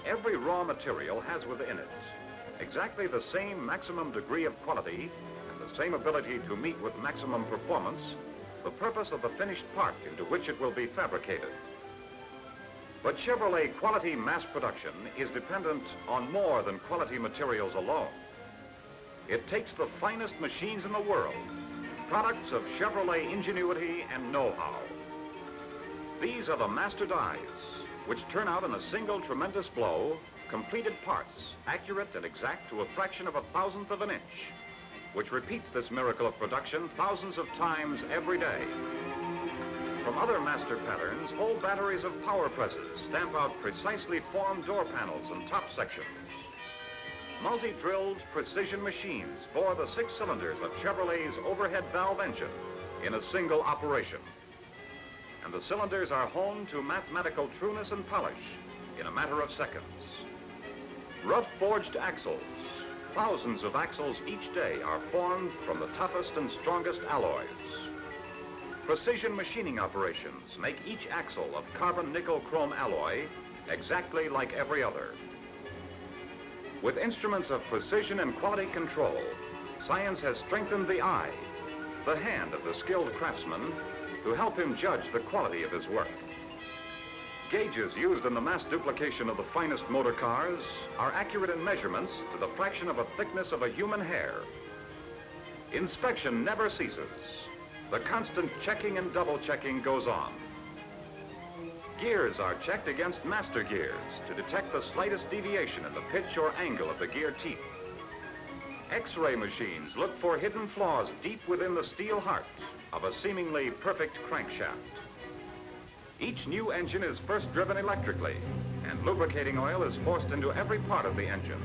Every raw material has within it exactly the same maximum degree of quality and the same ability to meet with maximum performance the purpose of the finished part into which it will be fabricated. But Chevrolet quality mass production is dependent on more than quality materials alone. It takes the finest machines in the world, products of Chevrolet ingenuity and know-how. These are the master dies, which turn out in a single tremendous blow, completed parts, accurate and exact to a fraction of a thousandth of an inch, which repeats this miracle of production thousands of times every day. From other master patterns, whole batteries of power presses stamp out precisely formed door panels and top sections. Multi-drilled precision machines bore the 6 cylinders of Chevrolet's overhead valve engine in a single operation. And the cylinders are honed to mathematical trueness and polish in a matter of seconds. Rough forged axles, thousands of axles each day are formed from the toughest and strongest alloys. Precision machining operations make each axle of carbon nickel chrome alloy exactly like every other. With instruments of precision and quality control, science has strengthened the eye, the hand of the skilled craftsman to help him judge the quality of his work. Gauges used in the mass duplication of the finest motor cars are accurate in measurements to the fraction of a thickness of a human hair. Inspection never ceases. The constant checking and double-checking goes on. Gears are checked against master gears to detect the slightest deviation in the pitch or angle of the gear teeth. X-ray machines look for hidden flaws deep within the steel heart of a seemingly perfect crankshaft. Each new engine is first driven electrically, and lubricating oil is forced into every part of the engine.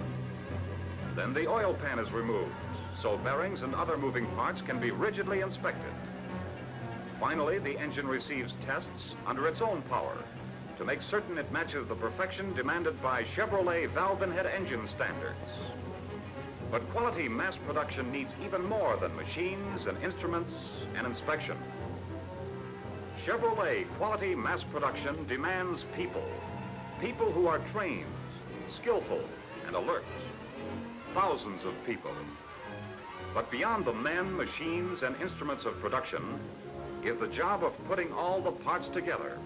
Then the oil pan is removed, so bearings and other moving parts can be rigidly inspected. Finally, the engine receives tests under its own power to make certain it matches the perfection demanded by Chevrolet valve and head engine standards. But quality mass production needs even more than machines and instruments and inspection. Chevrolet quality mass production demands people. People who are trained, skillful, and alert. Thousands of people. But beyond the men, machines, and instruments of production is the job of putting all the parts together.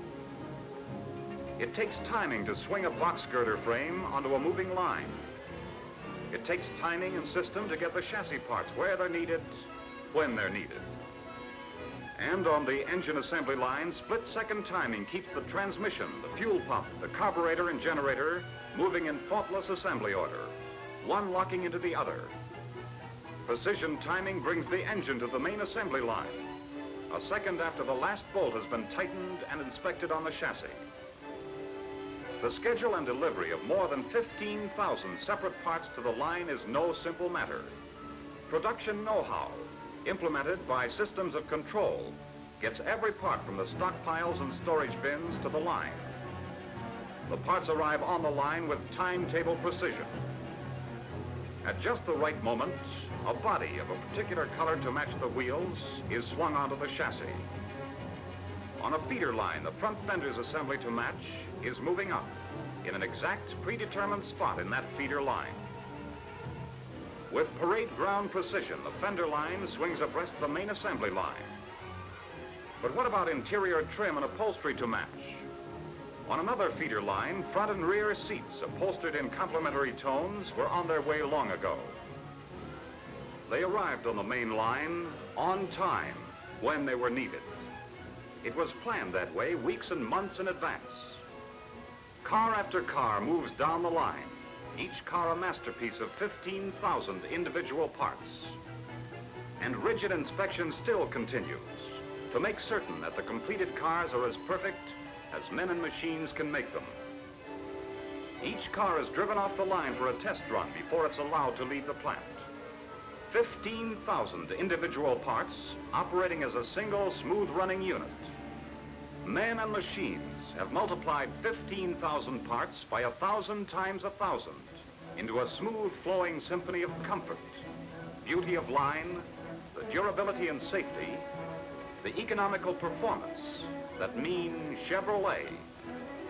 It takes timing to swing a box girder frame onto a moving line. It takes timing and system to get the chassis parts where they're needed, when they're needed. And on the engine assembly line, split-second timing keeps the transmission, the fuel pump, the carburetor, and generator moving in faultless assembly order, one locking into the other. Precision timing brings the engine to the main assembly line, a second after the last bolt has been tightened and inspected on the chassis. The schedule and delivery of more than 15,000 separate parts to the line is no simple matter. Production know-how, implemented by systems of control, gets every part from the stockpiles and storage bins to the line. The parts arrive on the line with timetable precision. At just the right moment, a body of a particular color to match the wheels is swung onto the chassis. On a feeder line, the front fenders assembly to match is moving up in an exact predetermined spot in that feeder line. With parade ground precision, the fender line swings abreast the main assembly line. But what about interior trim and upholstery to match? On another feeder line, front and rear seats upholstered in complementary tones were on their way long ago. They arrived on the main line on time when they were needed. It was planned that way weeks and months in advance. Car after car moves down the line, each car a masterpiece of 15,000 individual parts. And rigid inspection still continues to make certain that the completed cars are as perfect as men and machines can make them. Each car is driven off the line for a test run before it's allowed to leave the plant. 15,000 individual parts operating as a single smooth-running unit. Men and machines have multiplied 15,000 parts by 1,000 times 1,000 into a smooth-flowing symphony of comfort, beauty of line, the durability and safety, the economical performance, that mean Chevrolet,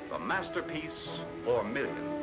the masterpiece for millions.